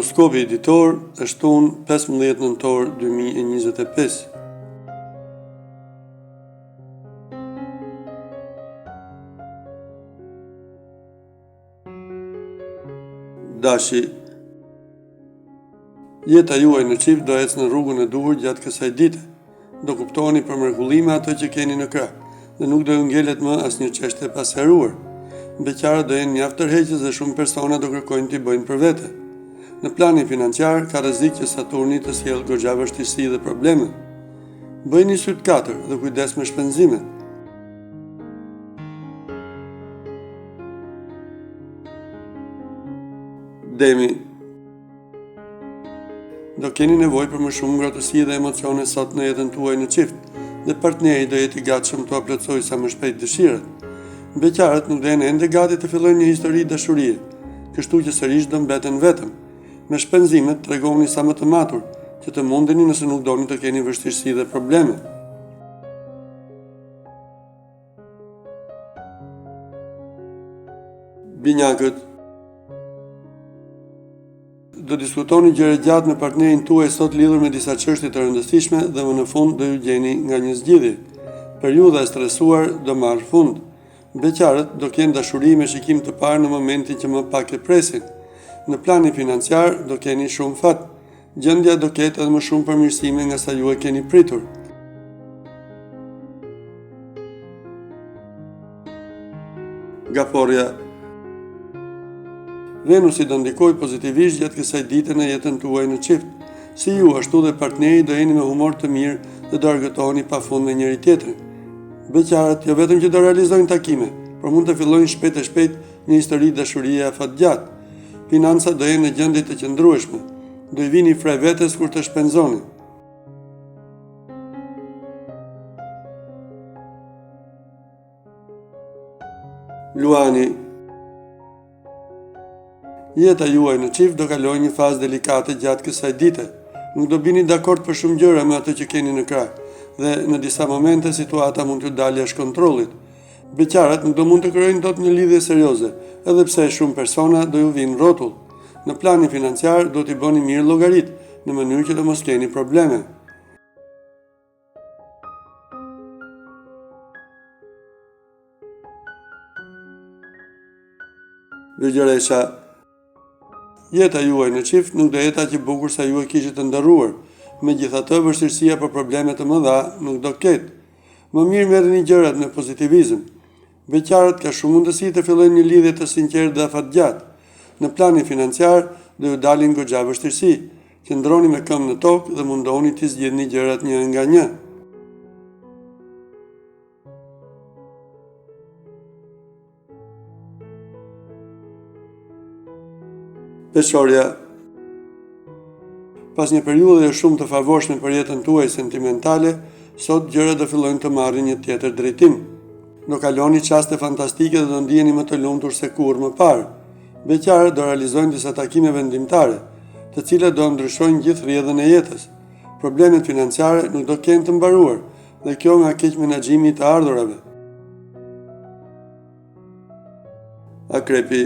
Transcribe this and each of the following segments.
Horoskopi editor e shton 15 nëntor 2025. Dashi, jeta juaj në çift do ecë në rrugën e duhur gjatë kësaj dite. Do kuptoni për mrekullime ato që keni në krah, dhe nuk do ju ngelet më asnjë çështje e pasheruar. Beqarët do jenë mjaft tërheqës dhe shumë persona do kërkojnë t'i bëjnë për vete. Në planin financiar, ka rrezik që Saturni të sjellë goxha vështirësi dhe probleme. Bëjni syt 4 dhe kujdes me shpenzimet. Demi, do keni nevojë për më shumë ngrohtësi dhe emocione sot në jetën tuaj në çift, dhe partneri do jetë i gatshëm t'u plotësojë sa më shpejt dëshirat. Beqarët nuk do jenë ende gati të fillojnë një histori dashurie, kështu që sërish do mbeten vetëm. Me shpenzimet tregoni sa më të matur, që të mundeni nëse nuk doni të keni vështirësi dhe probleme. Binjakët, do diskutoni gjëra gjatë me partnerin tuaj sot lidhur me disa çështje të rëndësishme dhe më në fund do ju gjeni nga një zgjidhje. Periudha e stresuar do marrë fund. Beqarët do kenë dashuri me shikim të parë në momentin që më pak e presin. Në planin financiar do keni shumë fat. Gjendja do ketë edhe më shumë përmirësime nga sa ju e keni pritur. Gaforja, Venusi do ndikojë pozitivisht gjatë kësaj dite në jetën tuaj në çift. Si ju, ashtu dhe partneri do jeni me humor të mirë dhe do argëtoheni pafund me njëri tjetrin. Beqarët jo vetëm që do realizojnë takime, por mund të fillojnë shpejt e shpejt një histori dashurie afatgjatë. Financat do jenë në gjendje të qëndrueshme. Do i vini fre vetes kur të shpenzoni. Luani, jeta juaj në çift do kalojë një fazë delikate gjatë kësaj dite. Nuk do bini dakord për shumë gjëra me atë që keni në krah, dhe në disa momente situata mund t'ju dalë jashtë kontrollit. Beqarët nuk do mund të krijojnë dot një lidhje serioze, edhe pse shumë persona do ju vinë rrotull. Në planin financiar do t'i bëni mirë llogarit, në mënyrë që të mos keni probleme. Vëgjëresha, jeta juaj në çift nuk do jetë aq e bukur sa ju e kishit të ndërruar. Megjithatë, vështirësia për probleme të mëdha nuk do ketë. Më mirë merrni gjërat me pozitivizëm. Beqarët ka shumë mundësi të fillojnë një lidhje të sinqertë dhe afatgjatë. Në planin financiar do ju dalin goxha vështirësi. Qëndroni me këmbë në tokë dhe mundoni t'i zgjidhni gjërat një nga një. Peshorja, pas një periudhe shumë të favorshme për jetën tuaj sentimentale, sot gjërat do fillojnë të marrin një tjetër drejtim. Do kaloni çaste fantastike dhe do ndiheni më të lumtur se kurrë më parë. Beqarët do realizojnë disa takime vendimtare, të cilat do ndryshojnë gjithë rrjedhën e jetës. Problemet financiare nuk do kenë të mbaruar, dhe kjo nga keq menaxhimi i të ardhurave. Akrepi,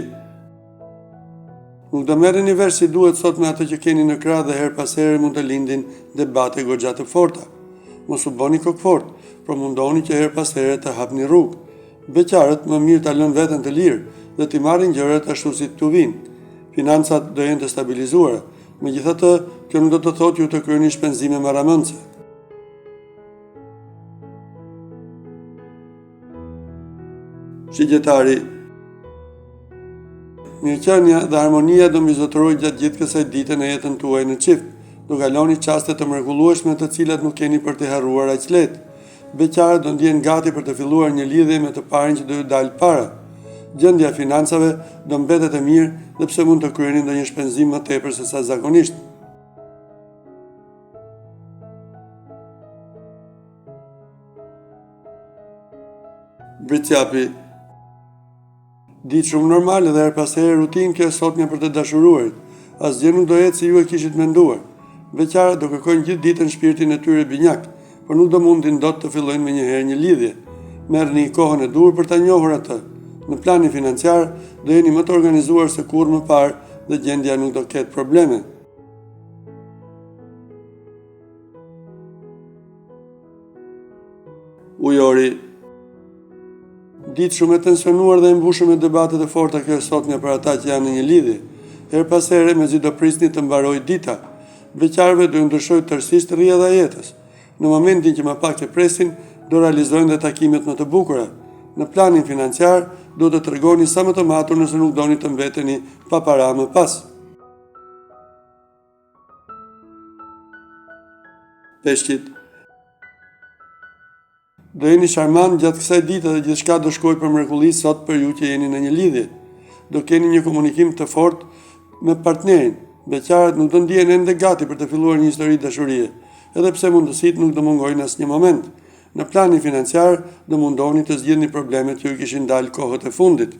nuk do merreni vesh si duhet sot me atë që keni në krah dhe her pas here mund të lindin debate goxha të forta. Mos u bëni kokfort, por mundoni që her pas here të hapni rrugë. Beqarët më mirë ta lënë veten të lirë dhe t'i marrin gjërat ashtu si t'u vinë. Financat do jenë të stabilizuara, megjithatë, kjo nuk do të thotë ju të kryeni shpenzime marramëndse. Shigjetari, mirëqenia dhe harmonia do mbizotërojë gjatë gjithë kësaj dite në jetën tuaj në çift. Do kaloni çaste të mrekullueshme të cilat nuk keni për të harruar aq lehtë. Beqarët do ndjehen gati për të filluar një lidhje me të parin që do ju dalë para. Gjendja e financave do mbetet e mirë dhe pse mund të kryeni ndonjë shpenzim më tepër se sa zakonisht. Britsjapi, ditë shumë normale dhe her pas here rutinë kjo sot një për të dashuruarit. Asgjë nuk do jetë si ju e kishit menduar. Beqarët do kërkojnë gjithë ditën shpirtin e tyre binjak, por nuk do mundin dot të fillojnë me njëherë një lidhje. Merrni kohën e dur për ta njohur atë. Në planin financiar do jeni më të organizuar se kurrë më parë dhe gjendja nuk do ketë probleme. Ujori. Ditë shumë e tensionuar dhe mbushur me debatet e forta kjo sotme për ata që janë në një lidhje. Her pas here mezi do prisni të mbarojë dita. Beqarëve do ndryshojë tërësisht rrjedha e jetës. Në momentin që më pak e presin, do realizojnë dhe takimet më të bukura. Në planin financiar, do të tregoni sa më të matur nëse nuk doni të mbeteni pa para më pas. Peshqit. Do jeni charmant gjatë kësaj dite dhe gjithçka do shkojë për mrekulli sot për ju që jeni në një lidhje. Do keni një komunikim të fortë me partnerin. Beqarët nuk do ndihen ende gati për të filluar një histori dashurie, edhe pse mundësitë nuk do mungojnë asnjë moment. Në planin financiar do mundoni të zgjidhni problemet që ju kishin dalë kohët e fundit.